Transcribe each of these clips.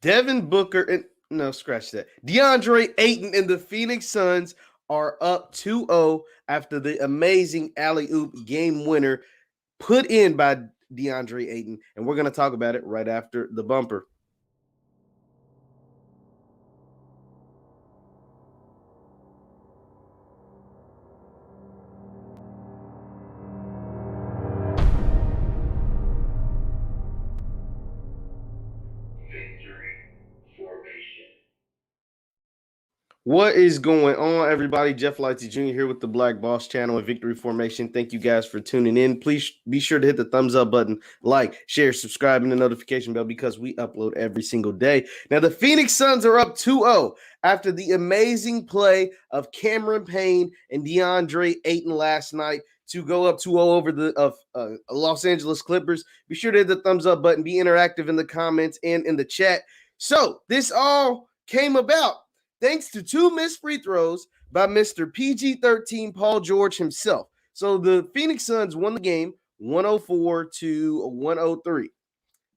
Devin Booker and no, scratch that. Deandre Ayton and the Phoenix Suns are up 2-0 after the amazing alley-oop game winner put in by Deandre Ayton. And we're going to talk about it right after the bumper. What is going on, everybody? Jeff Lighty Jr. here with the Black Boss Channel and Victory Formation. Thank you guys for tuning in. Please be sure to hit the thumbs up button, like, share, subscribe, and the notification bell because we upload every single day. Now, the Phoenix Suns are up 2-0 after the amazing play of Cameron Payne and Deandre Ayton last night to go up 2-0 over the Los Angeles Clippers. Be sure to hit the thumbs up button, be interactive in the comments and in the chat. So, this all came about thanks to two missed free throws by Mr. PG-13 Paul George himself. So the Phoenix Suns won the game 104-103.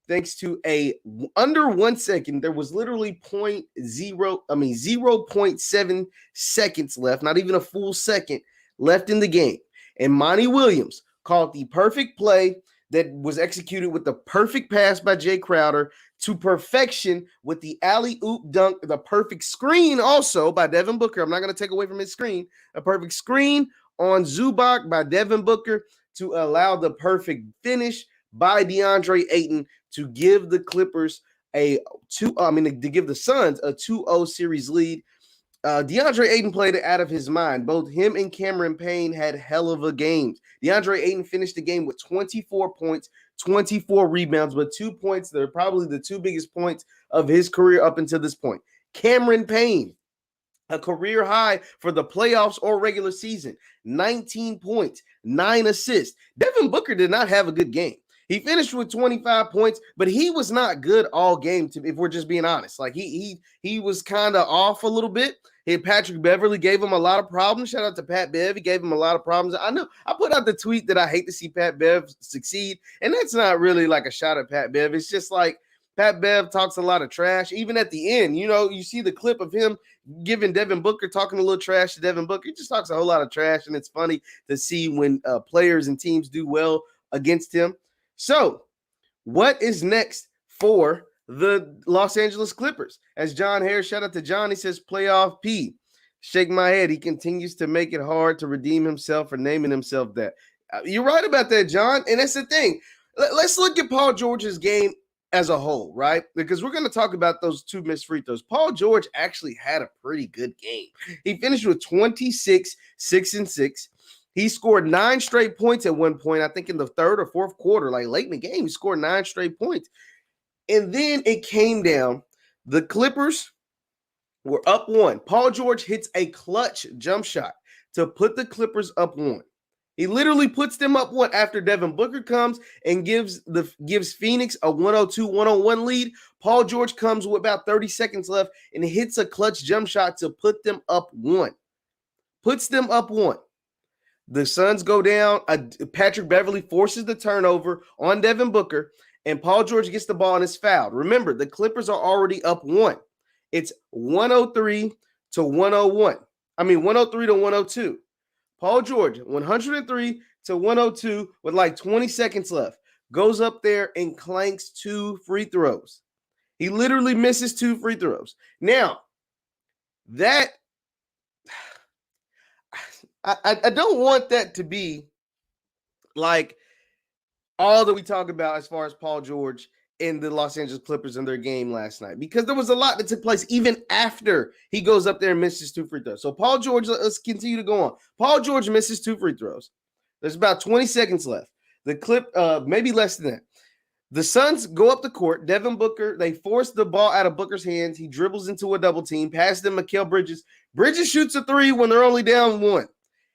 Thanks to a under 1 second, there was literally 0.7 seconds left, not even a full second left in the game. And Monty Williams called the perfect play that was executed with the perfect pass by Jay Crowder to perfection with the alley-oop dunk, the perfect screen also by Devin Booker. I'm not going to take away from his screen. A perfect screen on Zubac by Devin Booker to allow the perfect finish by Deandre Ayton to give the Clippers to give the Suns a 2-0 series lead. Deandre Ayton played it out of his mind. Both him and Cameron Payne had hell of a games. Deandre Ayton finished the game with 24 points, 24 rebounds, but 2 points. They're probably the two biggest points of his career up until this point. Cameron Payne, a career high for the playoffs or regular season, 19 points, 9 assists. Devin Booker did not have a good game. He finished with 25 points, but he was not good all game, if we're just being honest. Like, he was kind of off a little bit. Patrick Beverly gave him a lot of problems. Shout out to Pat Bev. He gave him a lot of problems. I know I put out the tweet that I hate to see Pat Bev succeed, and that's not really like a shot at Pat Bev. It's just like Pat Bev talks a lot of trash. Even at the end, you see the clip of him giving Devin Booker, talking a little trash to Devin Booker. He just talks a whole lot of trash, and it's funny to see when players and teams do well against him. So, what is next for the Los Angeles Clippers? As John Harris, shout out to John, he says, playoff P. Shake my head. He continues to make it hard to redeem himself for naming himself that. You're right about that, John. And that's the thing. Let's look at Paul George's game as a whole, right? Because we're going to talk about those two missed free throws. Paul George actually had a pretty good game. He finished with 26, 6 and 6. He scored 9 straight points at one point, I think in the third or fourth quarter, like late in the game. He scored 9 straight points. And then it came down. The Clippers were up 1. Paul George hits a clutch jump shot to put the Clippers up 1. He literally puts them up 1 after Devin Booker comes and gives Phoenix a 102-101 lead. Paul George comes with about 30 seconds left and hits a clutch jump shot to put them up 1. Puts them up 1. The Suns go down. Patrick Beverly forces the turnover on Devin Booker, and Paul George gets the ball and is fouled. Remember, the Clippers are already up 1. It's 103-101. 103-102. Paul George, 103-102 with like 20 seconds left, goes up there and clanks 2 free throws. He literally misses 2 free throws. Now, that I don't want that to be like all that we talk about as far as Paul George and the Los Angeles Clippers in their game last night, because there was a lot that took place even after he goes up there and misses 2 free throws. So Paul George, let's continue to go on. Paul George misses 2 free throws. There's about 20 seconds left. The clip, maybe less than that. The Suns go up the court. Devin Booker, they force the ball out of Booker's hands. He dribbles into a double team, passes to Mikal Bridges. Bridges shoots a 3 when they're only down 1.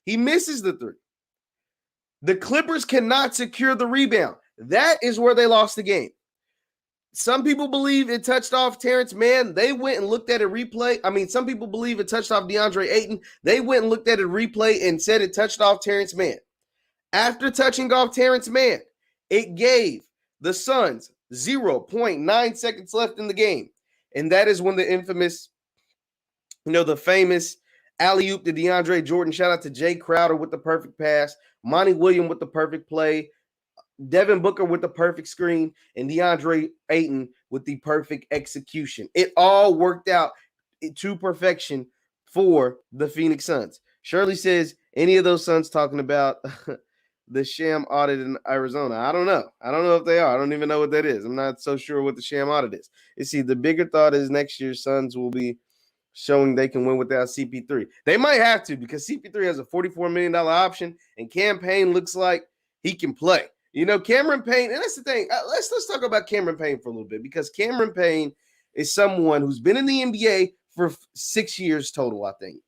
He misses the 3. The Clippers cannot secure the rebound. That is where they lost the game. Some people believe it touched off Terrence Mann. They went and looked at a replay. Some people believe it touched off Deandre Ayton. They went and looked at a replay and said it touched off Terrence Mann. After touching off Terrence Mann, it gave the Suns 0.9 seconds left in the game. And that is when the infamous, the famous alley-oop to DeAndre Jordan. Shout out to Jay Crowder with the perfect pass, Monty Williams with the perfect play, Devin Booker with the perfect screen, and Deandre Ayton with the perfect execution. It all worked out to perfection for the Phoenix Suns. Shirley says, any of those Suns talking about the sham audit in Arizona? I don't know. I don't know if they are. I don't even know what that is. I'm not so sure what the sham audit is. You see, the bigger thought is next year's Suns will be showing they can win without CP3. They might have to, because CP3 has a $44 million option, and Cam Payne looks like he can play. Cameron Payne, and that's the thing. Let's talk about Cameron Payne for a little bit, because Cameron Payne is someone who's been in the NBA for 6 years total, I think.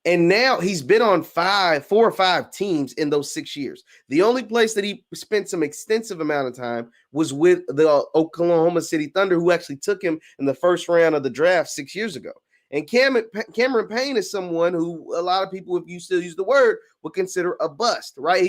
And now he's been on 4 or 5 teams in those 6 years. The only place that he spent some extensive amount of time was with the Oklahoma City Thunder, who actually took him in the first round of the draft 6 years ago. And Cameron Payne is someone who a lot of people, if you still use the word, would consider a bust, right?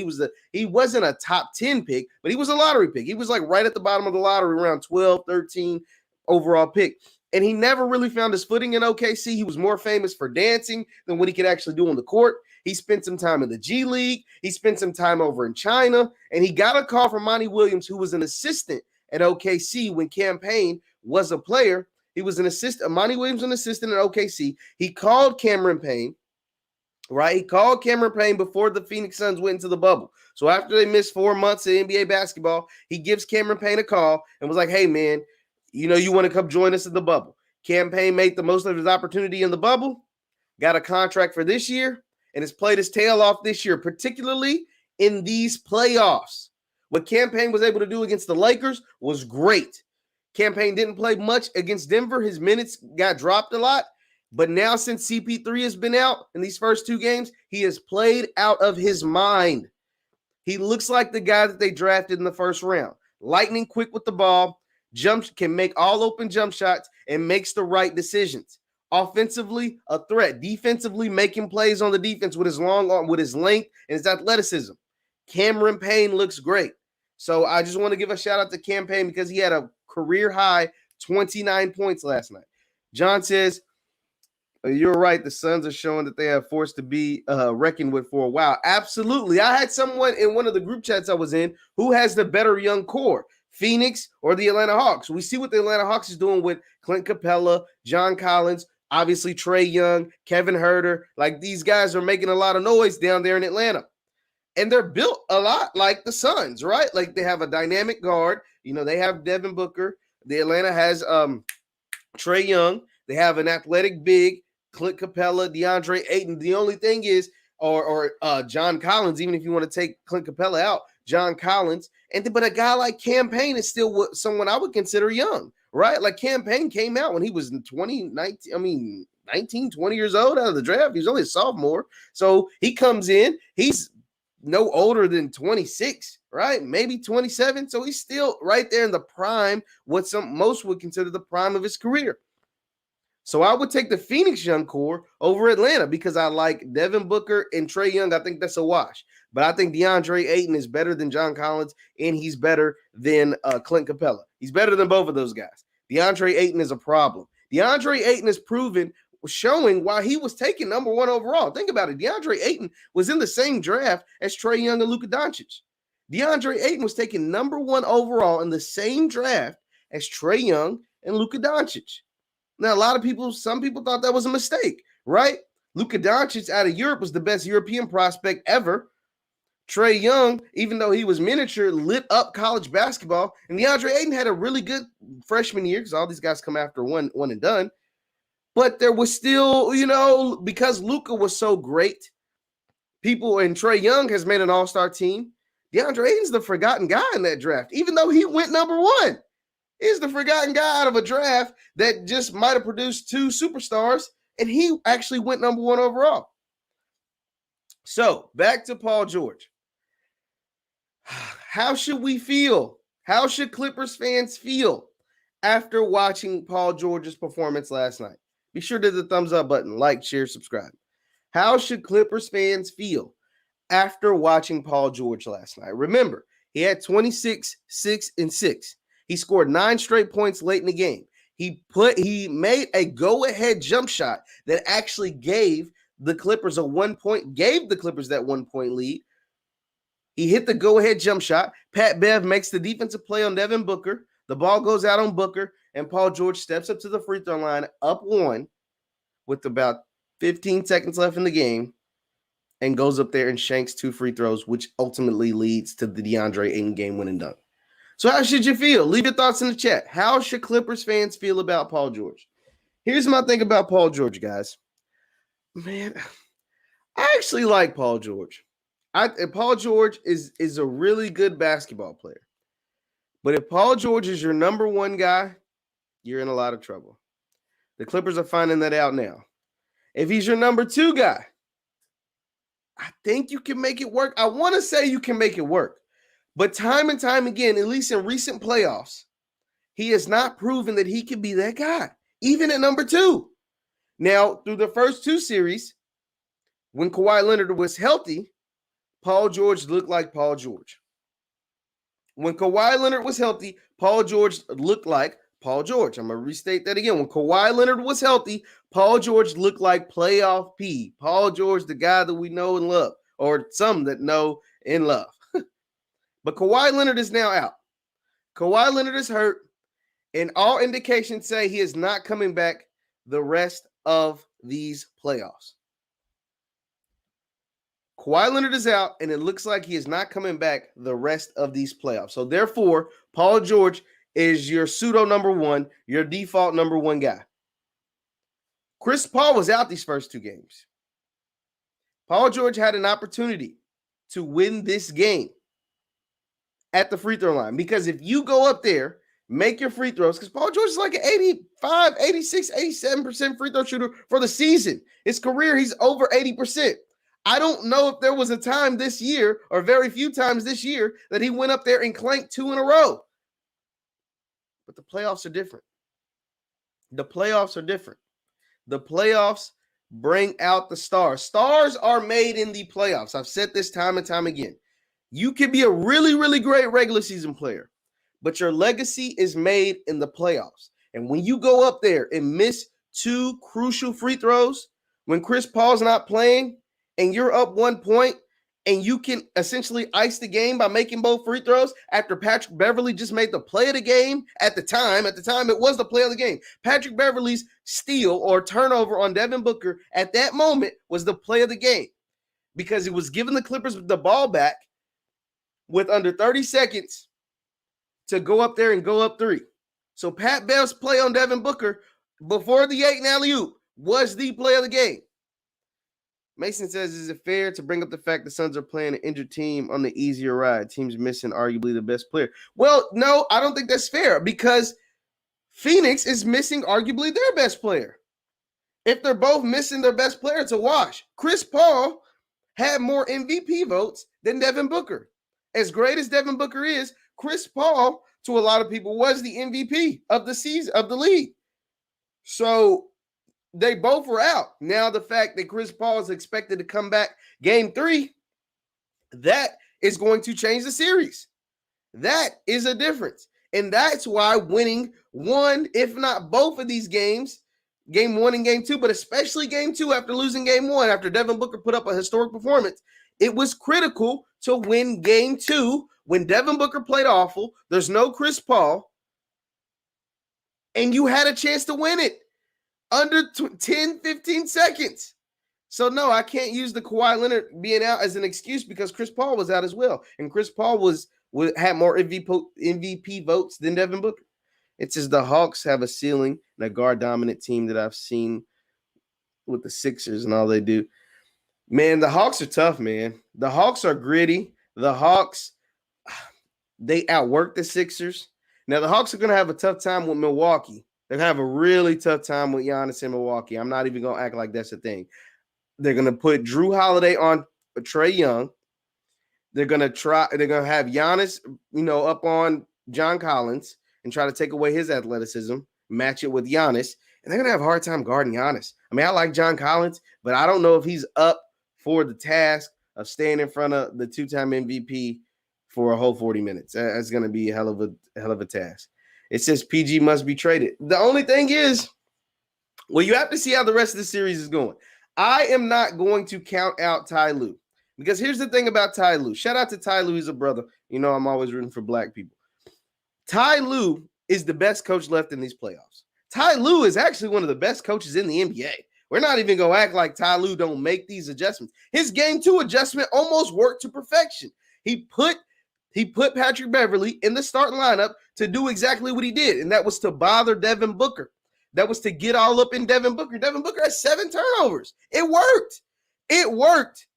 He wasn't a top 10 pick, but he was a lottery pick. He was like right at the bottom of the lottery, around 12, 13 overall pick. And he never really found his footing in OKC. He was more famous for dancing than what he could actually do on the court. He spent some time in the G League. He spent some time over in China. And he got a call from Monty Williams, who was an assistant at OKC when Cam Payne was a player. He was an assistant. Monty Williams, an assistant at OKC. He called Cameron Payne, right? He called Cameron Payne before the Phoenix Suns went into the bubble. So after they missed 4 months of NBA basketball, he gives Cameron Payne a call and was like, hey, man, you want to come join us in the bubble. Cam Payne made the most of his opportunity in the bubble, got a contract for this year, and has played his tail off this year, particularly in these playoffs. What Cam Payne was able to do against the Lakers was great. Cam Payne didn't play much against Denver. His minutes got dropped a lot. But now, since CP3 has been out in these first 2 games, he has played out of his mind. He looks like the guy that they drafted in the first round. Lightning quick with the ball, can make all open jump shots, and makes the right decisions. Offensively, a threat. Defensively, making plays on the defense with his long arm, with his length and his athleticism. Cameron Payne looks great. So I just want to give a shout out to Cam Payne because he had a career high 29 points last night. John says, you're right. The Suns are showing that they have force to be reckoned with for a while. Absolutely. I had someone in one of the group chats I was in who has the better young core, Phoenix or the Atlanta Hawks. We see what the Atlanta Hawks is doing with Clint Capella, John Collins, obviously Trae Young, Kevin Huerter. Like, these guys are making a lot of noise down there in Atlanta. And they're built a lot like the Suns, right? Like, they have a dynamic guard. They have Devin Booker. The Atlanta has Trae Young. They have an athletic big, Clint Capella, DeAndre Ayton. The only thing is, or John Collins, even if you want to take Clint Capella out, John Collins. But a guy like Cam Payne is still someone I would consider young, right? Like, Cam Payne came out when he was 19, 20 years old out of the draft. He's only a sophomore. So he comes in. He's no older than 26, right? Maybe 27. So he's still right there in the prime, what most would consider the prime of his career. So I would take the Phoenix young core over Atlanta because I like Devin Booker and Trae Young. I think that's a wash. But I think DeAndre Ayton is better than John Collins, and he's better than Clint Capella. He's better than both of those guys. DeAndre Ayton is a problem. DeAndre Ayton is showing why he was taken number 1 overall. Think about it. DeAndre Ayton was in the same draft as Trae Young and Luka Doncic. DeAndre Ayton was taken number 1 overall in the same draft as Trae Young and Luka Doncic. Now, some people thought that was a mistake, right? Luka Doncic out of Europe was the best European prospect ever. Trae Young, even though he was miniature, lit up college basketball. And DeAndre Ayton had a really good freshman year because all these guys come after one and done. But there was still, because Luka was so great, people, and Trae Young has made an all-star team. DeAndre Ayton's the forgotten guy in that draft, even though he went number 1. He's the forgotten guy out of a draft that just might have produced 2 superstars, and he actually went number 1 overall. So, back to Paul George. How should we feel? How should Clippers fans feel after watching Paul George's performance last night? Be sure to hit the thumbs up button, like, share, subscribe. How should Clippers fans feel after watching Paul George last night? Remember, he had 26, 6, and 6. He scored 9 straight points late in the game. He made a go-ahead jump shot that actually gave the Clippers that 1-point lead. He hit the go-ahead jump shot. Pat Bev makes the defensive play on Devin Booker. The ball goes out on Booker, and Paul George steps up to the free throw line, up 1, with about 15 seconds left in the game, and goes up there and shanks 2 free throws, which ultimately leads to the Deandre Ayton game-winning dunk. So how should you feel? Leave your thoughts in the chat. How should Clippers fans feel about Paul George? Here's my thing about Paul George, guys. Man, I actually like Paul George. Paul George is a really good basketball player. But if Paul George is your number 1 guy, you're in a lot of trouble. The Clippers are finding that out now. If he's your number 2 guy, I think you can make it work. I want to say you can make it work. But time and time again, at least in recent playoffs, he has not proven that he can be that guy, even at number 2. Now, through the first 2 series, when Kawhi Leonard was healthy, Paul George looked like Paul George. When Kawhi Leonard was healthy, Paul George looked like Paul George. I'm going to restate that again. When Kawhi Leonard was healthy, Paul George looked like playoff P. Paul George, the guy that we know and love, or some that know and love. But Kawhi Leonard is now out. Kawhi Leonard is hurt, and all indications say he is not coming back the rest of these playoffs. Kawhi Leonard is out, and it looks like he is not coming back the rest of these playoffs. So therefore, Paul George is your pseudo number 1, your default number 1 guy. Chris Paul was out these first 2 games. Paul George had an opportunity to win this game at the free throw line, because if you go up there, make your free throws, because Paul George is like an 85, 86, 87% free throw shooter for the season. His career, he's over 80%. I don't know if there was a time this year, or very few times this year, that he went up there and clanked 2 in a row. But the playoffs are different. The playoffs are different. The playoffs bring out the stars. Stars are made in the playoffs. I've said this time and time again. You can be a really, really great regular season player, but your legacy is made in the playoffs. And when you go up there and miss 2 crucial free throws, when Chris Paul's not playing and you're up 1 point, and you can essentially ice the game by making both free throws after Patrick Beverley just made the play of the game at the time. At the time, it was the play of the game. Patrick Beverley's steal or turnover on Devin Booker at that moment was the play of the game, because it was giving the Clippers the ball back with under 30 seconds to go up there and go up 3. So Pat Bev's play on Devin Booker before the Ayton alley-oop was the play of the game. Mason says, is it fair to bring up the fact the Suns are playing an injured team on the easier ride? Team's missing arguably the best player. Well, no, I don't think that's fair, because Phoenix is missing arguably their best player. If they're both missing their best player, it's a wash. Chris Paul had more MVP votes than Devin Booker. As great as Devin Booker is, Chris Paul, to a lot of people, was the MVP of the season, of the league. So they both were out. Now the fact that Chris Paul is expected to come back game 3, that is going to change the series. That is a difference. And that's why winning one, if not both of these games, game 1 and game 2, but especially game 2 after losing game 1, after Devin Booker put up a historic performance, it was critical to win game 2 when Devin Booker played awful. There's no Chris Paul, and you had a chance to win it under 10, 15 seconds. So, no, I can't use the Kawhi Leonard being out as an excuse, because Chris Paul was out as well. And Chris Paul had more MVP votes than Devin Booker. It's just the Hawks have a ceiling, and a guard-dominant team that I've seen with the Sixers and all they do. Man, the Hawks are tough, man. The Hawks are gritty. The Hawks, they outwork the Sixers. Now, the Hawks are going to have a tough time with Milwaukee. They're going to have a really tough time with Giannis in Milwaukee. I'm not even going to act like that's a thing. They're going to put Drew Holiday on Trae Young. They're going to have Giannis, up on John Collins and try to take away his athleticism, match it with Giannis, and they're going to have a hard time guarding Giannis. I mean, I like John Collins, but I don't know if he's up for the task of staying in front of the 2-time MVP for a whole 40 minutes. That's going to be a hell of a task. It says PG must be traded. The only thing is, well, you have to see how the rest of the series is going. I am not going to count out Ty Lue because here's the thing about Ty Lue. Shout out to Ty Lue. He's a brother. You know, I'm always rooting for black people. Ty Lue is the best coach left in these playoffs. Ty Lue is actually one of the best coaches in the NBA. We're not even going to act like Ty Lue don't make these adjustments. His game 2 adjustment almost worked to perfection. He put Patrick Beverley in the starting lineup to do exactly what he did, and that was to bother Devin Booker. That was to get all up in Devin Booker. Devin Booker has 7 turnovers. It worked. It worked.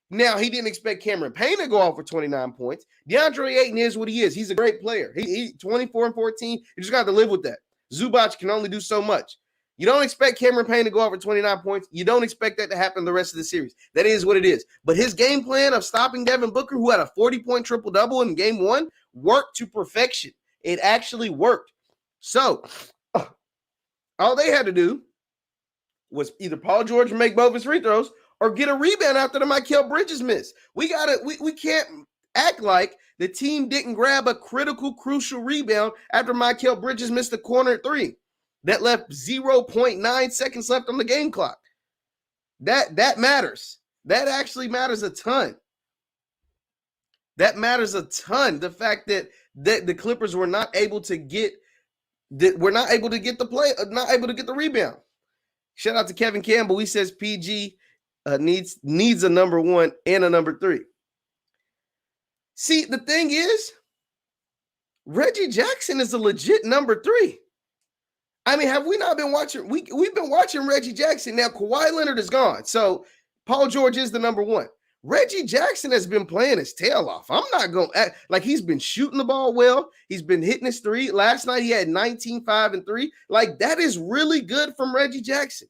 Now, he didn't expect Cameron Payne to go off for 29 points. Deandre Ayton is what he is. He's a great player. He 24 and 14. You just got to live with that. Zubac can only do so much. You don't expect Cameron Payne to go off for 29 points. You don't expect that to happen the rest of the series. That is what it is. But his game plan of stopping Devin Booker, who had a 40-point triple-double in game 1, worked to perfection. It actually worked. So, all they had to do was either Paul George make both his free throws or get a rebound after the Mikal Bridges miss. We can't act like the team didn't grab a critical, crucial rebound after Mikal Bridges missed the corner 3. That left 0.9 seconds left on the game clock. That matters. That actually matters a ton. That matters a ton. The fact that the Clippers were not able to get the rebound. Shout out to Kevin Campbell. He says PG needs a number 1 and a number 3. See, the thing is, Reggie Jackson is a legit number 3. I mean, have we not been watching? We've been watching Reggie Jackson. Now, Kawhi Leonard is gone. So, Paul George is the number 1. Reggie Jackson has been playing his tail off. I'm not going to act like he's been shooting the ball well. He's been hitting his 3. Last night, he had 19, 5, and 3. Like, that is really good from Reggie Jackson.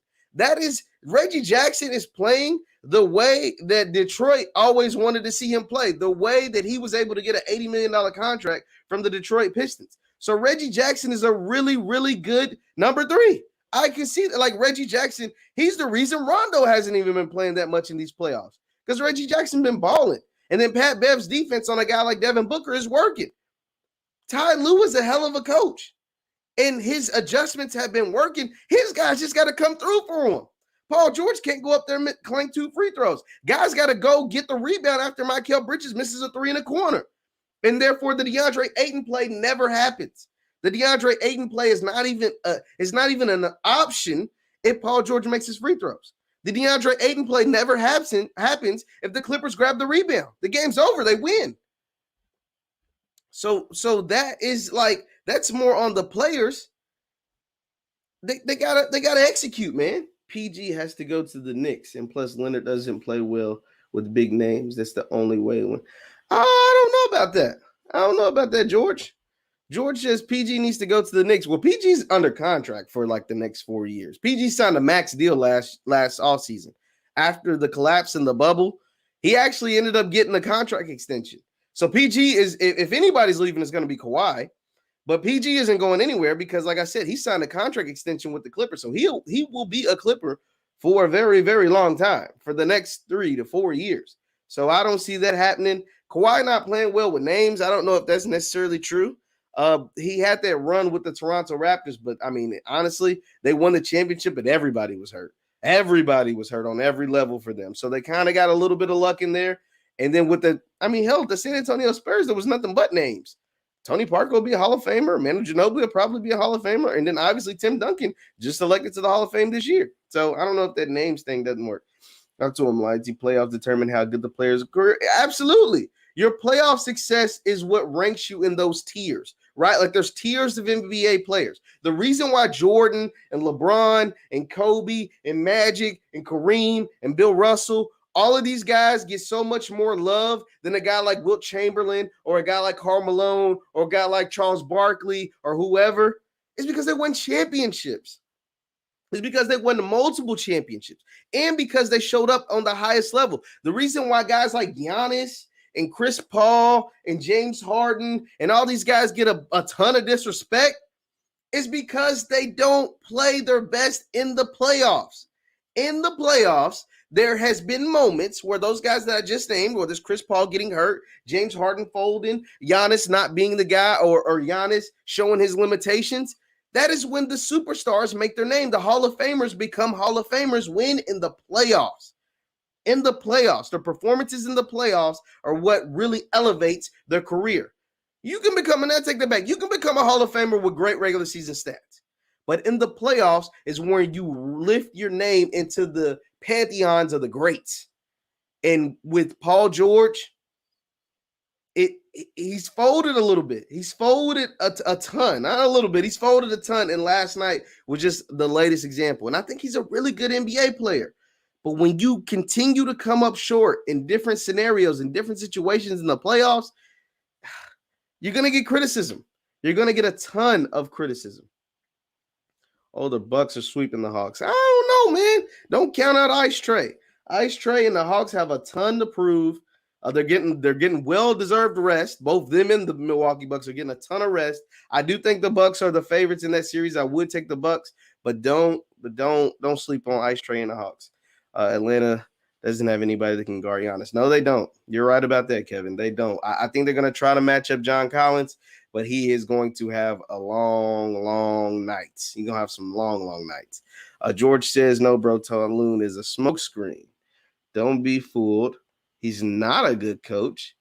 Reggie Jackson is playing the way that Detroit always wanted to see him play, the way that he was able to get an $80 million contract from the Detroit Pistons. So Reggie Jackson is a really, really good number 3. I can see that, like Reggie Jackson, he's the reason Rondo hasn't even been playing that much in these playoffs because Reggie Jackson been balling. And then Pat Bev's defense on a guy like Devin Booker is working. Ty Lue is a hell of a coach, and his adjustments have been working. His guys just got to come through for him. Paul George can't go up there and clank 2 free throws. Guys got to go get the rebound after Mikal Bridges misses a 3 in the corner. And therefore, the Deandre Ayton play never happens. The Deandre Ayton play is not even an option if Paul George makes his free throws. The Deandre Ayton play never happens if the Clippers grab the rebound. The game's over. They win. So that is like, that's more on the players. They gotta execute, man. PG has to go to the Knicks, and plus Leonard doesn't play well with big names. That's the only way. I don't know about that. I don't know about that, George. George says PG needs to go to the Knicks. Well, PG's under contract for like the next 4 years. PG signed a max deal last offseason. After the collapse in the bubble, he actually ended up getting a contract extension. So PG is, if anybody's leaving, it's going to be Kawhi. But PG isn't going anywhere because, like I said, he signed a contract extension with the Clippers. So he will be a Clipper for a very, very long time, for the next 3 to 4 years. So I don't see that happening. Kawhi not playing well with names. I don't know if that's necessarily true. He had that run with the Toronto Raptors, but I mean, honestly, they won the championship, but everybody was hurt. Everybody was hurt on every level for them. So they kind of got a little bit of luck in there. And then with the San Antonio Spurs, there was nothing but names. Tony Parker will be a Hall of Famer. Manu Ginobili will probably be a Hall of Famer. And then obviously Tim Duncan just elected to the Hall of Fame this year. So I don't know if that names thing doesn't work. I told him, like, the playoffs determine how good the players are. Absolutely. Your playoff success is what ranks you in those tiers, right? Like there's tiers of NBA players. The reason why Jordan and LeBron and Kobe and Magic and Kareem and Bill Russell, all of these guys get so much more love than a guy like Wilt Chamberlain or a guy like Karl Malone or a guy like Charles Barkley or whoever is because they won championships. It's because they won multiple championships and because they showed up on the highest level. The reason why guys like Giannis and Chris Paul and James Harden and all these guys get a ton of disrespect is because they don't play their best in the playoffs. in the playoffs, there has been moments where those guys that I just named, whether it's Chris Paul getting hurt, James Harden folding, Giannis not being the guy, or Giannis showing his limitations, that is when the superstars make their name. The Hall of Famers become Hall of Famers when in the playoffs. In the playoffs, the performances in the playoffs are what really elevates their career. You can become, and I take that back, you can become a Hall of Famer with great regular season stats. But in the playoffs is where you lift your name into the pantheons of the greats. And with Paul George, he's folded a little bit. He's folded a ton, not a little bit. He's folded a ton. And last night was just the latest example. And I think he's a really good NBA player. But when you continue to come up short in different scenarios, in different situations in the playoffs, you're going to get criticism. You're going to get a ton of criticism. Oh, the Bucks are sweeping the Hawks. I don't know, man. Don't count out Ice Trae. Ice Trae and the Hawks have a ton to prove. They're getting well-deserved rest. Both them and the Milwaukee Bucks are getting a ton of rest. I do think the Bucks are the favorites in that series. I would take the Bucks, but don't sleep on Ice Trae and the Hawks. Atlanta doesn't have anybody that can guard Giannis. No, they don't. You're right about that, Kevin. They don't. I think they're going to try to match up John Collins, but he is going to have a long night. He's going to have some long nights. George says, no, bro, Tulune is a smokescreen. Don't be fooled. He's not a good coach.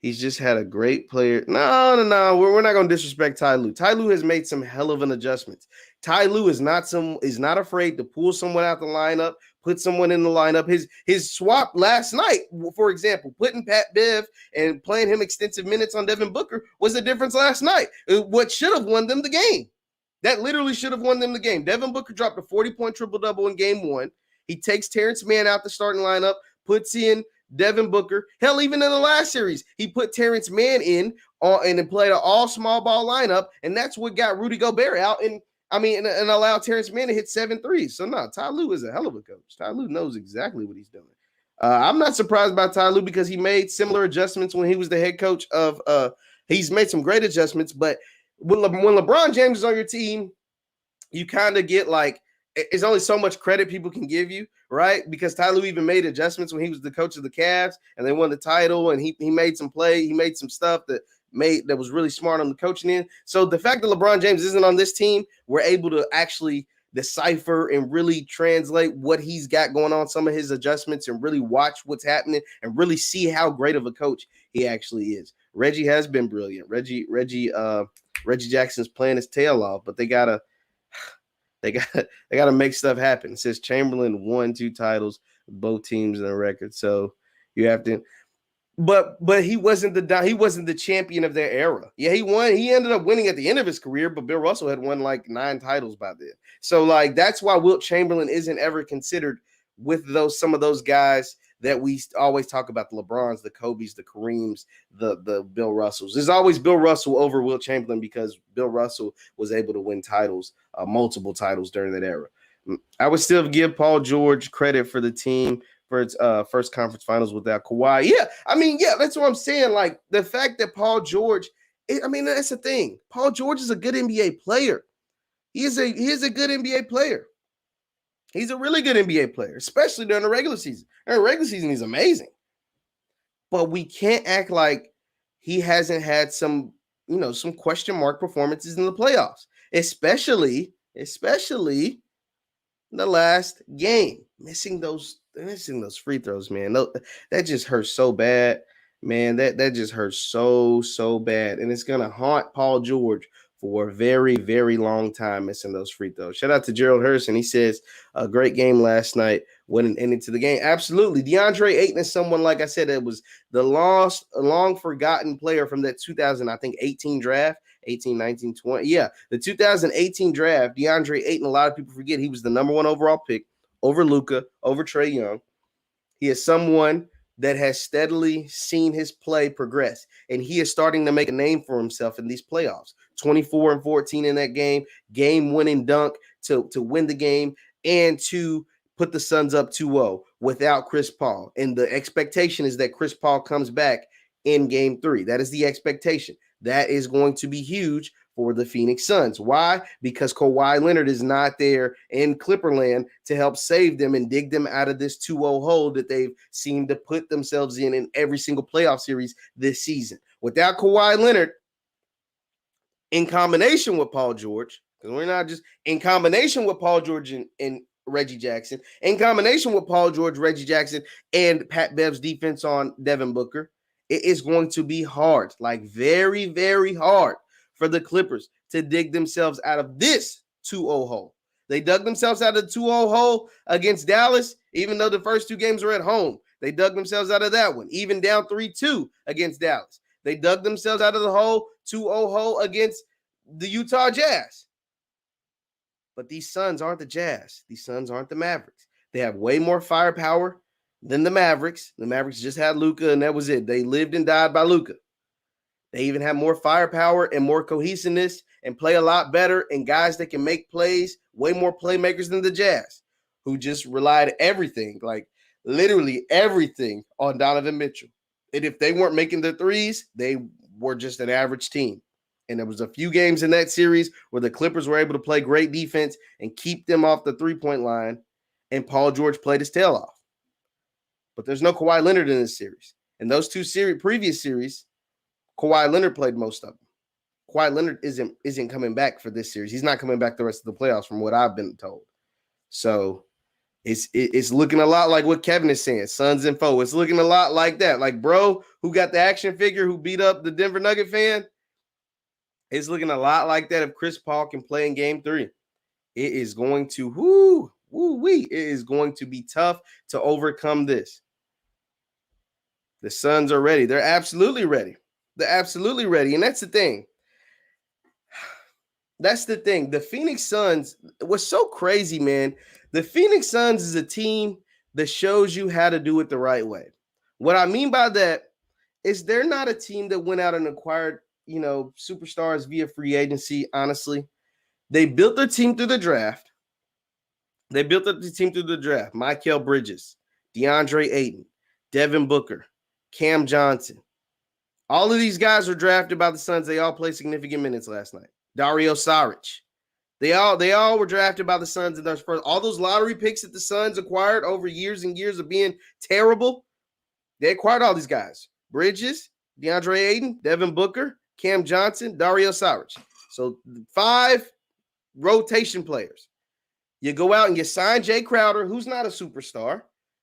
He's just had a great player. No. We're not going to disrespect Ty Lue. Ty Lue has made some hell of an adjustments. Ty Lue is not afraid to pull someone out the lineup, put someone in the lineup. His swap last night, for example, putting Pat Bev and playing him extensive minutes on Devin Booker was the difference last night. What should have won them the game. That literally should have won them the game. Devin Booker dropped a 40-point triple-double in game one. He takes Terrence Mann out the starting lineup, puts in Devin Booker. Hell, even in the last series, he put Terrence Mann in and then played an all small ball lineup, and that's what got Rudy Gobert out and allowed Terrence Mann to hit 7 threes. So no, Ty Lue is a hell of a coach. Ty Lue knows exactly what he's doing. I'm not surprised by Ty Lue because he made similar adjustments when he was the head coach of he's made some great adjustments, but when LeBron James is on your team, you kind of get like, it's only so much credit people can give you, right? Because Ty Lue even made adjustments when he was the coach of the Cavs and they won the title, and he made some play. He made some stuff that was really smart on the coaching end. So the fact that LeBron James isn't on this team, we're able to actually decipher and really translate what he's got going on, some of his adjustments, and really watch what's happening and really see how great of a coach he actually is. Reggie has been brilliant. Reggie Jackson's playing his tail off, but they gotta make stuff happen. It says Chamberlain won 2 titles with both teams in the record. So you have to, but he wasn't the champion of their era. Yeah, he won. He ended up winning at the end of his career, but Bill Russell had won like 9 titles by then. So like that's why Wilt Chamberlain isn't ever considered with some of those guys that we always talk about, the LeBrons, the Kobes, the Kareems, the Bill Russells. There's always Bill Russell over Wilt Chamberlain because Bill Russell was able to win titles, multiple titles during that era. I would still give Paul George credit for the team for its first conference finals without Kawhi. Yeah, that's what I'm saying. Like the fact that Paul George, that's the thing. Paul George is a good NBA player. He is a good NBA player. He's a really good NBA player, especially during the regular season. During the regular season, he's amazing. But we can't act like he hasn't had some question mark performances in the playoffs, especially the last game. Missing those free throws, man. That just hurts so bad, man. That just hurts so bad. And it's going to haunt Paul George for a very, very long time, missing those free throws. Shout out to Gerald Hurson. He says, a great game last night, went an ending to the game. Absolutely. Deandre Ayton is someone, like I said, that was the long forgotten player from that 2018 draft, 18, 19, 20. Yeah, the 2018 draft, Deandre Ayton, a lot of people forget he was the number 1 overall pick over Luka, over Trae Young. He is someone that has steadily seen his play progress, and he is starting to make a name for himself in these playoffs. 24 and 14 in that game-winning dunk to win the game and to put the Suns up 2-0 without Chris Paul. And the expectation is that Chris Paul comes back in game 3. That is the expectation. That is going to be huge for the Phoenix Suns. Why? Because Kawhi Leonard is not there in Clipperland to help save them and dig them out of this 2-0 hole that they've seemed to put themselves in every single playoff series this season. Without Kawhi Leonard, in combination with Paul George, because we're not just in combination with Paul George and Reggie Jackson, in combination with Paul George, Reggie Jackson, and Pat Bev's defense on Devin Booker, it is going to be hard, like very, very hard for the Clippers to dig themselves out of this 2-0 hole. They dug themselves out of the 2-0 hole against Dallas, even though the first two games were at home. They dug themselves out of that one, even down 3-2 against Dallas. They dug themselves out of the hole, 2-0 hole against the Utah Jazz. But these Suns aren't the Jazz. These Suns aren't the Mavericks. They have way more firepower than the Mavericks. The Mavericks just had Luka, and that was it. They lived and died by Luka. They even have more firepower and more cohesiveness and play a lot better, and guys that can make plays, way more playmakers than the Jazz, who just relied everything, like literally everything, on Donovan Mitchell. And if they weren't making their threes, they were just an average team. And there was a few games in that series where the Clippers were able to play great defense and keep them off the three-point line, and Paul George played his tail off. But there's no Kawhi Leonard in this series. In those two previous series, Kawhi Leonard played most of them. Kawhi Leonard isn't coming back for this series. He's not coming back the rest of the playoffs from what I've been told. So it's looking a lot like what Kevin is saying, Suns and foe. It's looking a lot like that. Like, bro, who got the action figure, who beat up the Denver Nugget fan, it's looking a lot like that if Chris Paul can play in game 3. It is going to, it is going to be tough to overcome this. The Suns are ready. They're absolutely ready. They're absolutely ready. And that's the thing. That's the thing. The Phoenix Suns was so crazy, man. The Phoenix Suns is a team that shows you how to do it the right way. What I mean by that is they're not a team that went out and acquired, superstars via free agency, honestly. They built their team through the draft. Mikal Bridges, DeAndre Ayton, Devin Booker, Cam Johnson. All of these guys were drafted by the Suns. They all played significant minutes last night. Dario Saric. They all were drafted by the Suns in those first. All those lottery picks that the Suns acquired over years and years of being terrible, they acquired all these guys. Bridges, DeAndre Ayton, Devin Booker, Cam Johnson, Dario Saric. So 5 rotation players. You go out and you sign Jay Crowder, who's not a superstar.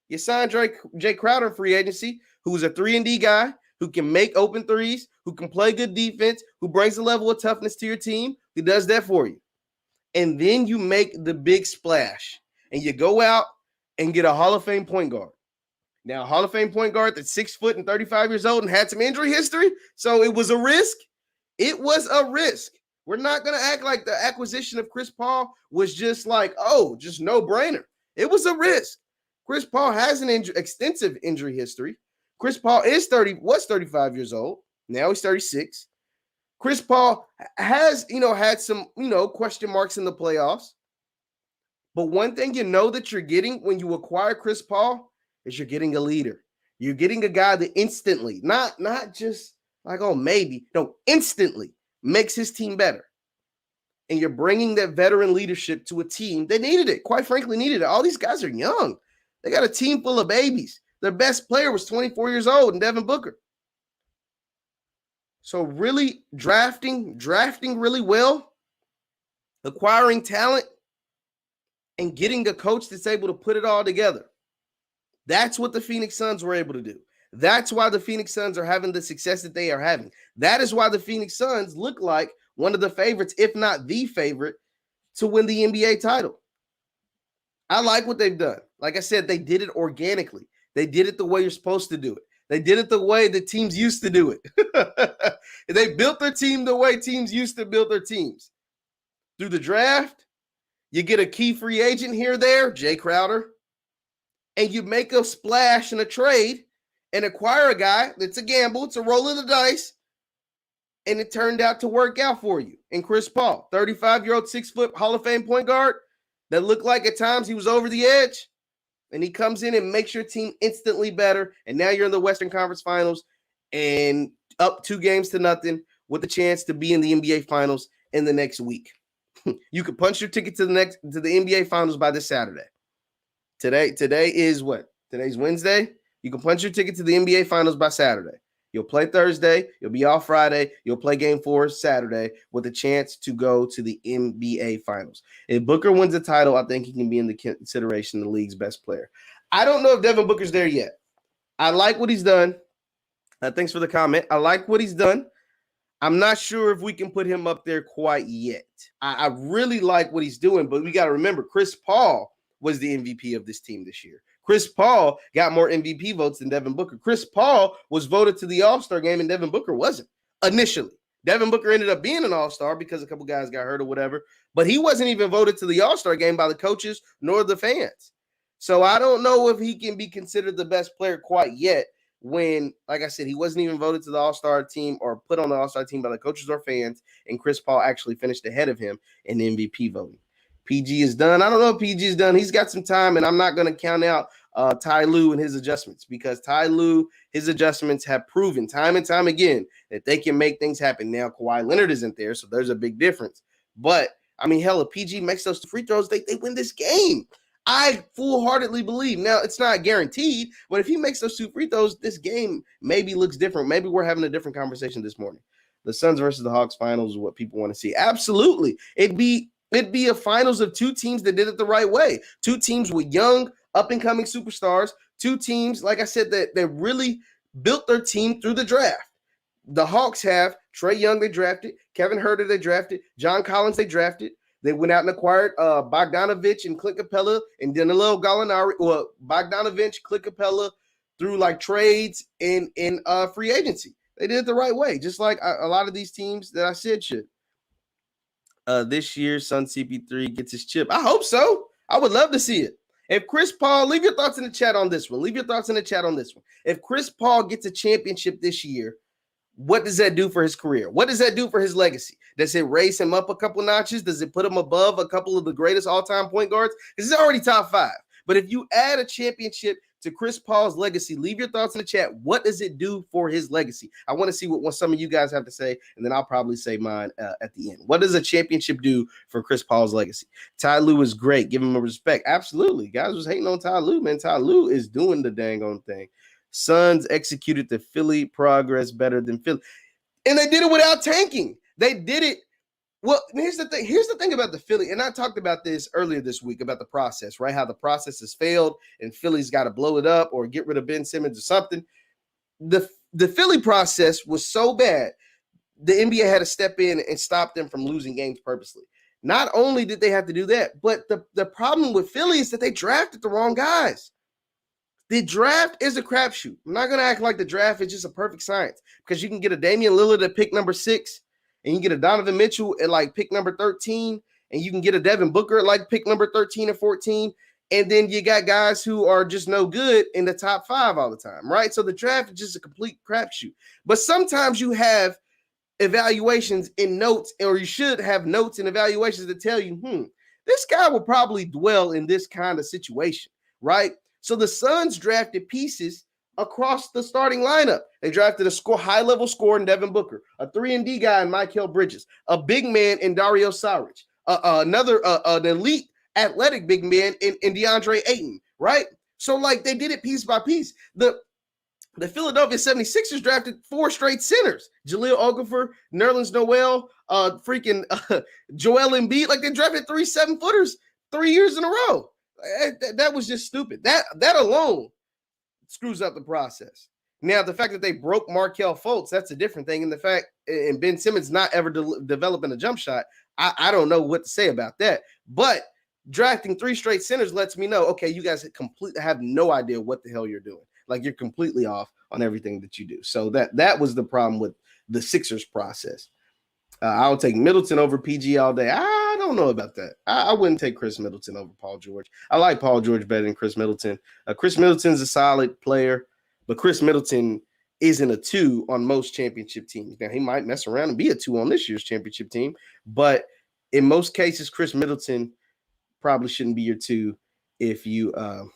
You sign Jay Crowder in free agency, who's a 3-and-D guy, who can make open threes, who can play good defense, who brings a level of toughness to your team, who does that for you. And then you make the big splash, and you go out and get a Hall of Fame point guard. Now, a Hall of Fame point guard that's 6 foot and 35 years old and had some injury history, so it was a risk. It was a risk. We're not going to act like the acquisition of Chris Paul was just like, just no-brainer. It was a risk. Chris Paul has an extensive injury history. Chris Paul was 35 years old. Now he's 36. Chris Paul has, had some, question marks in the playoffs. But one thing that you're getting when you acquire Chris Paul is you're getting a leader. You're getting a guy that instantly, not just like, maybe, no, instantly makes his team better. And you're bringing that veteran leadership to a team that needed it, quite frankly, needed it. All these guys are young. They got a team full of babies. Their best player was 24 years old, and Devin Booker. So really drafting really well, acquiring talent, and getting a coach that's able to put it all together. That's what the Phoenix Suns were able to do. That's why the Phoenix Suns are having the success that they are having. That is why the Phoenix Suns look like one of the favorites, if not the favorite, to win the NBA title. I like what they've done. Like I said, they did it organically. They did it the way you're supposed to do it. They did it the way the teams used to do it. They built their team the way teams used to build their teams. Through the draft, you get a key free agent here or there, Jay Crowder, and you make a splash in a trade and acquire a guy that's a gamble. It's a roll of the dice. And it turned out to work out for you. And Chris Paul, 35-year-old, 6-foot Hall of Fame point guard that looked like at times he was over the edge. And he comes in and makes your team instantly better. And now you're in the Western Conference Finals and up 2-0 with a chance to be in the NBA Finals in the next week. You could punch your ticket to the NBA Finals by this Saturday. Today is what? Today's Wednesday. You can punch your ticket to the NBA Finals by Saturday. You'll play Thursday. You'll be off Friday. You'll play Game 4 Saturday with a chance to go to the NBA Finals. If Booker wins the title, I think he can be in the consideration of the league's best player. I don't know if Devin Booker's there yet. I like what he's done. Thanks for the comment. I like what he's done. I'm not sure if we can put him up there quite yet. I really like what he's doing, but we got to remember Chris Paul was the MVP of this team this year. Chris Paul got more MVP votes than Devin Booker. Chris Paul was voted to the All-Star game, and Devin Booker wasn't initially. Devin Booker ended up being an All-Star because a couple guys got hurt or whatever, but he wasn't even voted to the All-Star game by the coaches nor the fans. So I don't know if he can be considered the best player quite yet when, like I said, he wasn't even voted to the All-Star team or put on the All-Star team by the coaches or fans, and Chris Paul actually finished ahead of him in MVP voting. PG is done. I don't know if PG is done. He's got some time, and I'm not going to count out Ty Lue and his adjustments because Ty Lue, his adjustments have proven time and time again that they can make things happen. Now, Kawhi Leonard isn't there, so there's a big difference. But, I mean, hell, if PG makes those free throws, they win this game. I full-heartedly believe. Now, it's not guaranteed, but if he makes those 2 free throws, this game maybe looks different. Maybe we're having a different conversation this morning. The Suns versus the Hawks finals is what people want to see. Absolutely. It'd be a finals of 2 teams that did it the right way. 2 teams with young, up-and-coming superstars. 2 teams, like I said, that really built their team through the draft. The Hawks have Trae Young, they drafted. Kevin Huerter, they drafted. John Collins, they drafted. They went out and acquired Bogdanovich and Clint Capella and Danilo Gallinari. Well, Bogdanovich, Clint Capella through like trades and free agency. They did it the right way, just like a lot of these teams that I said should. This year, Sun CP3 gets his chip. I hope so. I would love to see it. If Chris Paul, leave your thoughts in the chat on this one. If Chris Paul gets a championship this year, what does that do for his career? What does that do for his legacy? Does it raise him up a couple notches? Does it put him above a couple of the greatest all-time point guards? Because he's already top 5. But if you add a championship to Chris Paul's legacy, leave your thoughts in the chat. What does it do for his legacy? I want to see what some of you guys have to say, and then I'll probably say mine at the end. What does a championship do for Chris Paul's legacy? Ty Lue is great. Give him a respect. Absolutely. Guys was hating on Ty Lue, man. Ty Lue is doing the dang on thing. Suns executed the Philly progress better than Philly. And they did it without tanking. They did it. Well, here's the thing. Here's the thing about the Philly, and I talked about this earlier this week about the process, right? How the process has failed, and Philly's got to blow it up or get rid of Ben Simmons or something. The Philly process was so bad, the NBA had to step in and stop them from losing games purposely. Not only did they have to do that, but the problem with Philly is that they drafted the wrong guys. The draft is a crapshoot. I'm not going to act like the draft is just a perfect science because you can get a Damian Lillard at pick number 6, and you get a Donovan Mitchell at like pick number 13, and you can get a Devin Booker at like pick number 13 or 14, and then you got guys who are just no good in the top 5 all the time, right? So the draft is just a complete crapshoot. But sometimes you have evaluations in notes, or you should have notes and evaluations that tell you, this guy will probably dwell in this kind of situation, right? So the Suns drafted pieces across the starting lineup. They drafted a high-level scorer in Devin Booker, a 3-and-D guy in Mikal Bridges, a big man in Dario Saric, an elite athletic big man in DeAndre Ayton, right? So, like, they did it piece by piece. The Philadelphia 76ers drafted 4 straight centers. Jahlil Okafor, Nerlens Noel, Joel Embiid. Like, they drafted 3 7-footers 3 years in a row. That was just stupid. That alone screws up the process. Now, the fact that they broke Markelle Fultz, that's a different thing. And the fact, and Ben Simmons not ever developing a jump shot, I don't know what to say about that. But drafting 3 straight centers lets me know, okay, you guys completely have no idea what the hell you're doing. Like, you're completely off on everything that you do. So that was the problem with the Sixers process. I'll take Middleton over PG all day. I don't know about that. I wouldn't take Chris Middleton over Paul George. I like Paul George better than Chris Middleton. Chris Middleton's a solid player, but Chris Middleton isn't a 2 on most championship teams. Now, he might mess around and be a 2 on this year's championship team, but in most cases, Chris Middleton probably shouldn't be your 2 if you want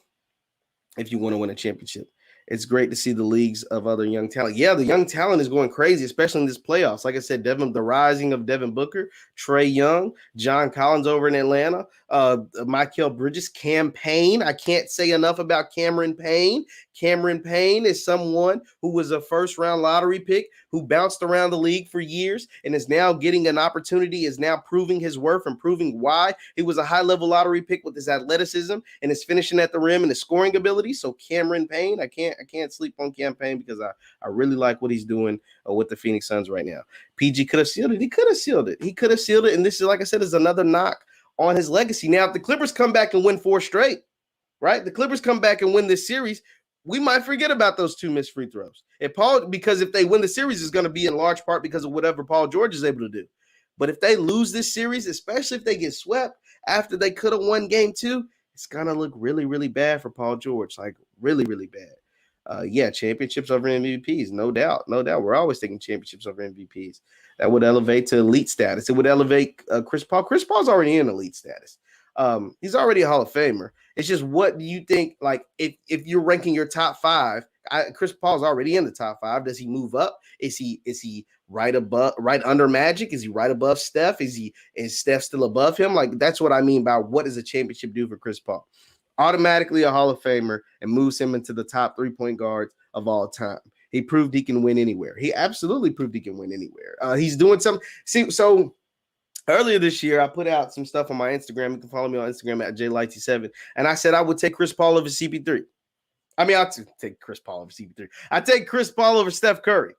to win a championship. It's great to see the leagues of other young talent. Yeah, the young talent is going crazy, especially in this playoffs. Like I said, the rising of Devin Booker, Trae Young, John Collins over in Atlanta, Michael Bridges, Cam Payne. I can't say enough about Cameron Payne. Cameron Payne is someone who was a first-round lottery pick who bounced around the league for years and is now getting an opportunity, is now proving his worth and proving why he was a high-level lottery pick with his athleticism and his finishing at the rim and his scoring ability. So Cameron Payne, I can't sleep on Cam Payne because I really like what he's doing with the Phoenix Suns right now. PG could have sealed it. He could have sealed it. He could have sealed it. And this is, like I said, is another knock on his legacy. Now, if the Clippers come back and win 4 straight, right? The Clippers come back and win this series, we might forget about those 2 missed free throws. Because if they win the series, it's going to be in large part because of whatever Paul George is able to do. But if they lose this series, especially if they get swept after they could have won game 2, it's going to look really, really bad for Paul George. Like, really, really bad. Yeah, championships over MVPs, no doubt. No doubt. We're always taking championships over MVPs. That would elevate to elite status. It would elevate Chris Paul. Chris Paul's already in elite status. He's already a Hall of Famer. It's just, what do you think, like, if you're ranking your top 5, Chris Paul's already in the top 5. Does he move up? Is he right under Magic? Is he right above Steph? Is Steph still above him? Like, that's what I mean by what does a championship do for Chris Paul? Automatically a Hall of Famer and moves him into the top 3-point guards of all time. He proved he can win anywhere. He absolutely proved he can win anywhere. He's doing something. See, so earlier this year, I put out some stuff on my Instagram. You can follow me on Instagram at JLighty7. And I said I would take Chris Paul over CP3. I mean, I'll take Chris Paul over CP3. I take Chris Paul over Steph Curry.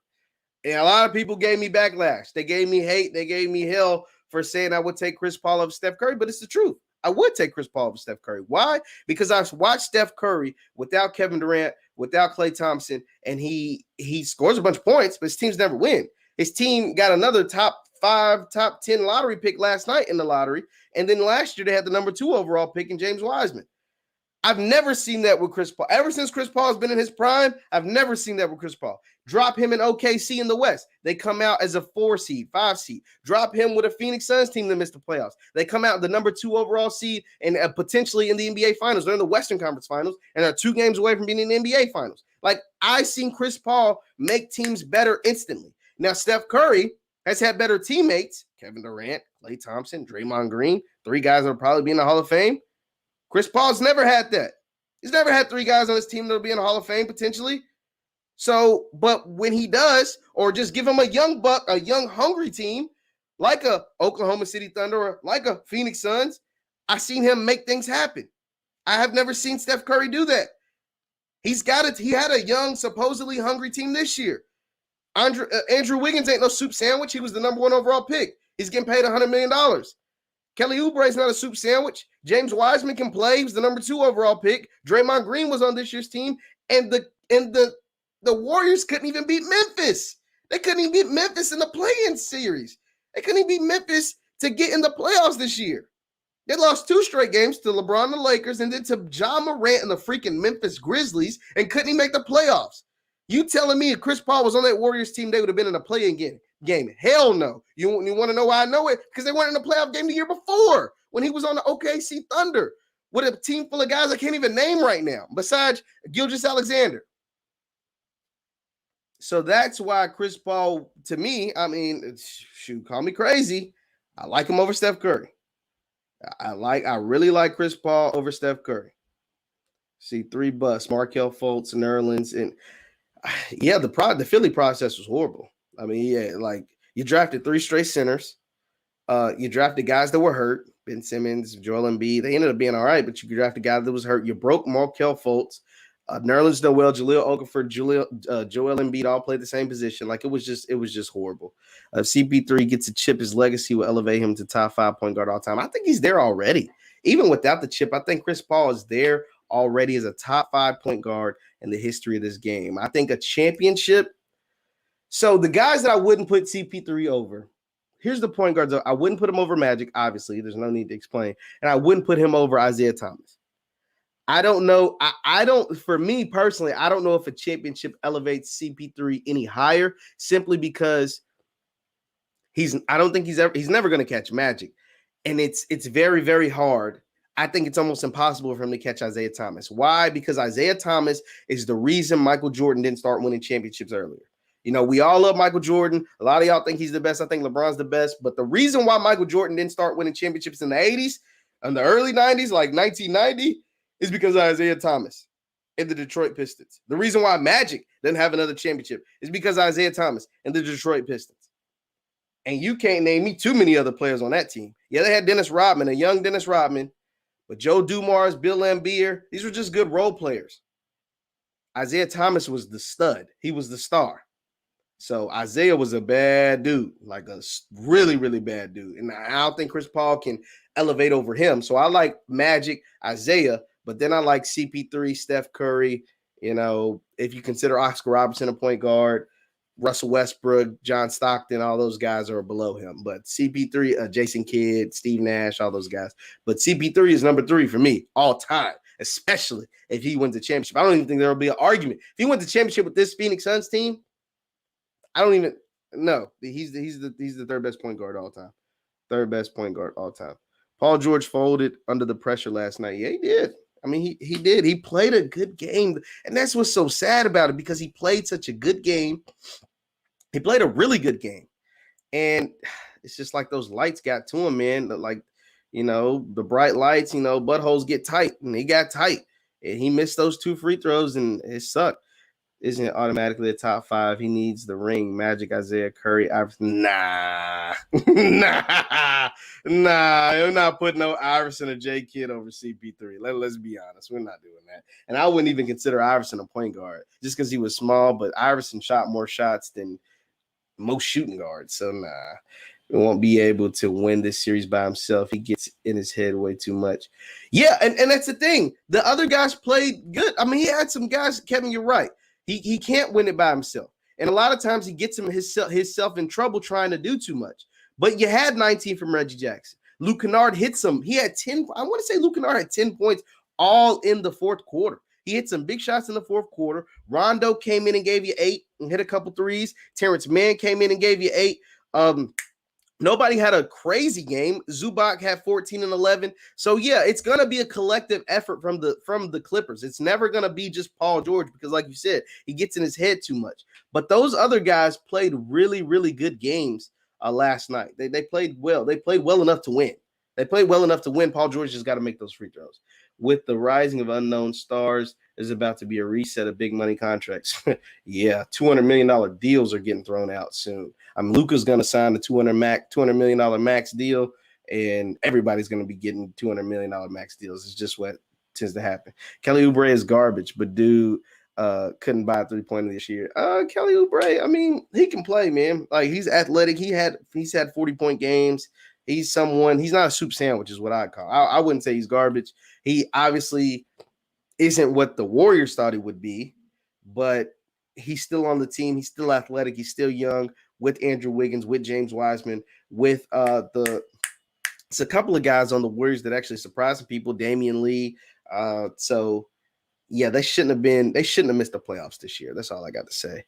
And a lot of people gave me backlash. They gave me hate. They gave me hell for saying I would take Chris Paul over Steph Curry. But it's the truth. I would take Chris Paul over Steph Curry. Why? Because I've watched Steph Curry without Kevin Durant, without Klay Thompson, and he scores a bunch of points, but his teams never win. His team got another top 5, top 10 lottery pick last night in the lottery, and then last year they had the number 2 overall pick in James Wiseman. I've never seen that with Chris Paul. Ever since Chris Paul has been in his prime, I've never seen that with Chris Paul. Drop him in OKC in the West. They come out as a 4 seed, 5 seed. Drop him with a Phoenix Suns team that missed the playoffs. They come out the number 2 overall seed and potentially in the NBA Finals. They're in the Western Conference Finals and are 2 games away from being in the NBA Finals. Like, I've seen Chris Paul make teams better instantly. Now, Steph Curry has had better teammates. Kevin Durant, Klay Thompson, Draymond Green, 3 guys that will probably be in the Hall of Fame. Chris Paul's never had that. He's never had 3 guys on his team that'll be in the Hall of Fame potentially. So, but when he does, or just give him a young buck, a young hungry team, like a Oklahoma City Thunder or like a Phoenix Suns, I've seen him make things happen. I have never seen Steph Curry do that. He had a young, supposedly hungry team this year. Andrew Wiggins ain't no soup sandwich. He was the number 1 overall pick. He's getting paid $100 million. Kelly Oubre's not a soup sandwich. James Wiseman can play. He was the number 2 overall pick. Draymond Green was on this year's team, and the Warriors couldn't even beat Memphis. They couldn't even beat Memphis in the play-in series. They couldn't even beat Memphis to get in the playoffs this year. They lost 2 straight games to LeBron and the Lakers and then to Ja Morant and the freaking Memphis Grizzlies and couldn't even make the playoffs. You telling me if Chris Paul was on that Warriors team, they would have been in a play-in game? Hell no. You want to know why I know it? Because they weren't in the playoff game the year before when he was on the OKC Thunder with a team full of guys I can't even name right now, besides Gilgeous-Alexander. So that's why Chris Paul, to me, I mean, shoot, call me crazy. I like him over Steph Curry. I really like Chris Paul over Steph Curry. See, 3 busts, Markelle Fultz, Nerlens, and yeah, the Philly process was horrible. I mean, yeah, like you drafted 3 straight centers. You drafted guys that were hurt. Ben Simmons, Joel Embiid. They ended up being all right, but you drafted a guy that was hurt. You broke Markelle Fultz. Nerlens Noel, Jahlil Okafor, Joel Embiid all played the same position. Like it was just horrible. CP3 gets a chip. His legacy will elevate him to top 5 point guard all time. I think he's there already. Even without the chip, I think Chris Paul is there already as a top 5 point guard in the history of this game. I think a championship. So the guys that I wouldn't put CP3 over, here's the point guards. I wouldn't put him over Magic, obviously. There's no need to explain. And I wouldn't put him over Isaiah Thomas. I don't know. For me personally, I don't know if a championship elevates CP3 any higher simply because he's never going to catch Magic. And it's very, very hard. I think it's almost impossible for him to catch Isaiah Thomas. Why? Because Isaiah Thomas is the reason Michael Jordan didn't start winning championships earlier. You know, we all love Michael Jordan. A lot of y'all think he's the best. I think LeBron's the best. But the reason why Michael Jordan didn't start winning championships in the 80s and the early 90s, like 1990, is because of Isaiah Thomas and the Detroit Pistons. The reason why Magic didn't have another championship is because of Isaiah Thomas and the Detroit Pistons. And you can't name me too many other players on that team. Yeah, they had Dennis Rodman, a young Dennis Rodman, but Joe Dumars, Bill Laimbeer, these were just good role players. Isaiah Thomas was the stud. He was the star. So Isaiah was a bad dude, like a really, really bad dude. And I don't think Chris Paul can elevate over him. So I like Magic, Isaiah, but then I like CP3, Steph Curry. You know, if you consider Oscar Robertson a point guard, Russell Westbrook, John Stockton, all those guys are below him. But CP3, Jason Kidd, Steve Nash, all those guys. But CP3 is number 3 for me all time, especially if he wins the championship. I don't even think there will be an argument. If he wins the championship with this Phoenix Suns team, I don't even know. He's the third best point guard all time. Third best point guard all time. Paul George folded under the pressure last night. Yeah, he did. I mean, he did. He played a good game. And that's what's so sad about it, because he played such a good game. He played a really good game. And it's just like those lights got to him, man. Like, you know, the bright lights, you know, buttholes get tight. And he got tight. And he missed those 2 free throws, and it sucked. Isn't automatically a top 5. He needs the ring. Magic, Isaiah, Curry, Iverson. Nah. I'm not putting no Iverson or J Kidd over CP3. Let's be honest. We're not doing that. And I wouldn't even consider Iverson a point guard just because he was small, but Iverson shot more shots than most shooting guards. So nah. He won't be able to win this series by himself. He gets in his head way too much. Yeah, and that's the thing. The other guys played good. I mean, he had some guys, Kevin, you're right. He can't win it by himself. And a lot of times he gets himself in trouble trying to do too much. But you had 19 from Reggie Jackson. Luke Kennard hit some. He had 10. I want to say Luke Kennard had 10 points all in the fourth quarter. He hit some big shots in the fourth quarter. Rondo came in and gave you 8 and hit a couple threes. Terrence Mann came in and gave you 8. Nobody had a crazy game. Zubac had 14 and 11. So yeah, it's gonna be a collective effort from the Clippers. It's never gonna be just Paul George, because, like you said, he gets in his head too much. But those other guys played really, really good games last night. They played well. They played well enough to win. Paul George just got to make those free throws. With the rising of unknown stars, there's about to be a reset of big money contracts. Yeah, $200 million deals are getting thrown out soon. Luka's going to sign the $200 million max deal, and everybody's going to be getting $200 million max deals. It's just what tends to happen. Kelly Oubre is garbage, but dude couldn't buy a 3-pointer this year. Kelly Oubre, I mean, he can play, man. Like, he's athletic. He's had 40-point games. He's not a soup sandwich is what I'd call. I wouldn't say he's garbage. He obviously isn't what the Warriors thought he would be, but he's still on the team. He's still athletic. He's still young, with Andrew Wiggins, with James Wiseman, with it's a couple of guys on the Warriors that actually surprised some people, Damian Lee. So yeah, they shouldn't have missed the playoffs this year. That's all I got to say.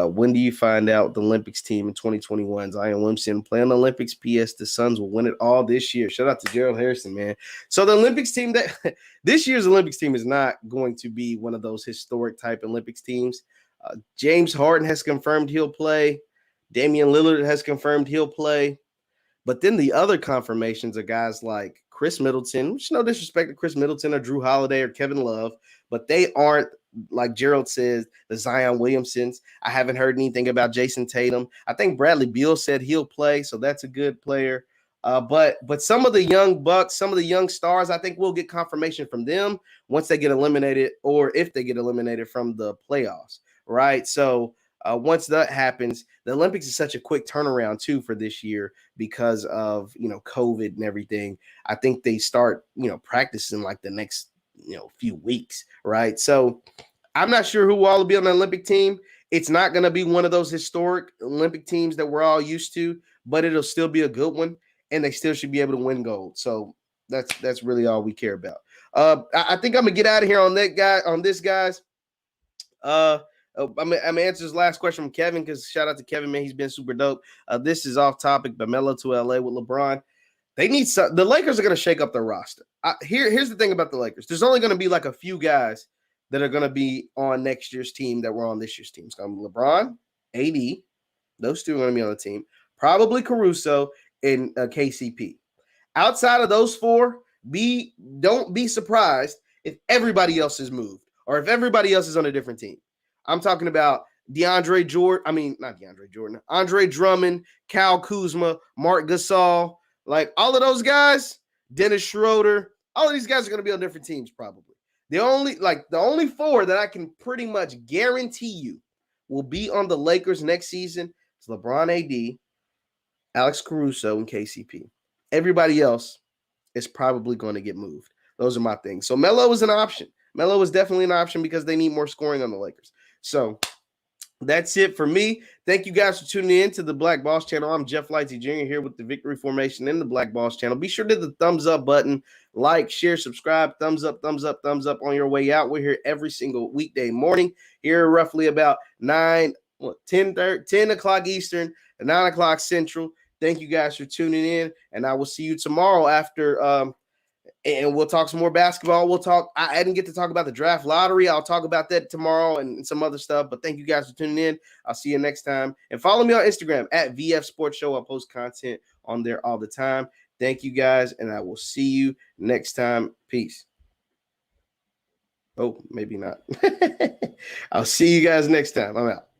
When do you find out the Olympics team in 2021? Zion Williamson playing the Olympics. P.S. The Suns will win it all this year. Shout out to Gerald Harrison, man. So the Olympics team, that this year's Olympics team is not going to be one of those historic type Olympics teams. James Harden has confirmed he'll play. Damian Lillard has confirmed he'll play. But then the other confirmations are guys like Chris Middleton, which no disrespect to Chris Middleton or Drew Holiday or Kevin Love, but they aren't, like Gerald says, the Zion Williamsons. I haven't heard anything about Jason Tatum. I think Bradley Beal said he'll play, so that's a good player. But some of the young Bucks, some of the young stars, I think we'll get confirmation from them once they get eliminated, or if they get eliminated from the playoffs, right? So once that happens, the Olympics is such a quick turnaround too for this year because of, COVID and everything. I think they start, practicing like the next, few weeks, right? So I'm not sure who all will be on the Olympic team. It's not going to be one of those historic Olympic teams that we're all used to, but it'll still be a good one, and they still should be able to win gold. So that's really all we care about. I think I'm gonna get out of here on this, guys. I'm gonna answer his last question from Kevin, because shout out to Kevin, man. He's been super dope. This is off topic, but Melo to LA with LeBron. They need some. The Lakers are going to shake up their roster. Here's the thing about the Lakers. There's only going to be like a few guys that are going to be on next year's team that were on this year's team. It's going to be LeBron, AD. Those two are going to be on the team. Probably Caruso and KCP. Outside of those four, don't be surprised if everybody else is moved or if everybody else is on a different team. I'm talking about Andre Drummond, Kyle Kuzma, Mark Gasol, like all of those guys, Dennis Schroeder, all of these guys are going to be on different teams probably. The only four that I can pretty much guarantee you will be on the Lakers next season is LeBron, AD, Alex Caruso, and KCP. Everybody else is probably going to get moved. Those are my things. So Melo is an option. Melo is definitely an option because they need more scoring on the Lakers. So that's it for me. Thank you guys for tuning in to the Black Boss Channel. I'm Jeff Lightsey Jr. here with the Victory Formation and the Black Boss Channel. Be sure to hit the thumbs up button, like, share, subscribe, thumbs up on your way out. We're here every single weekday morning, here roughly about 10 o'clock Eastern and 9 o'clock Central. Thank you guys for tuning in, and I will see you tomorrow after and we'll talk some more basketball. I didn't get to talk about the draft lottery. I'll talk about that tomorrow and some other stuff. But thank you guys for tuning in. I'll see you next time. And follow me on Instagram at VF Sports Show. I post content on there all the time. Thank you guys, and I will see you next time. Peace. Oh, maybe not. I'll see you guys next time. I'm out.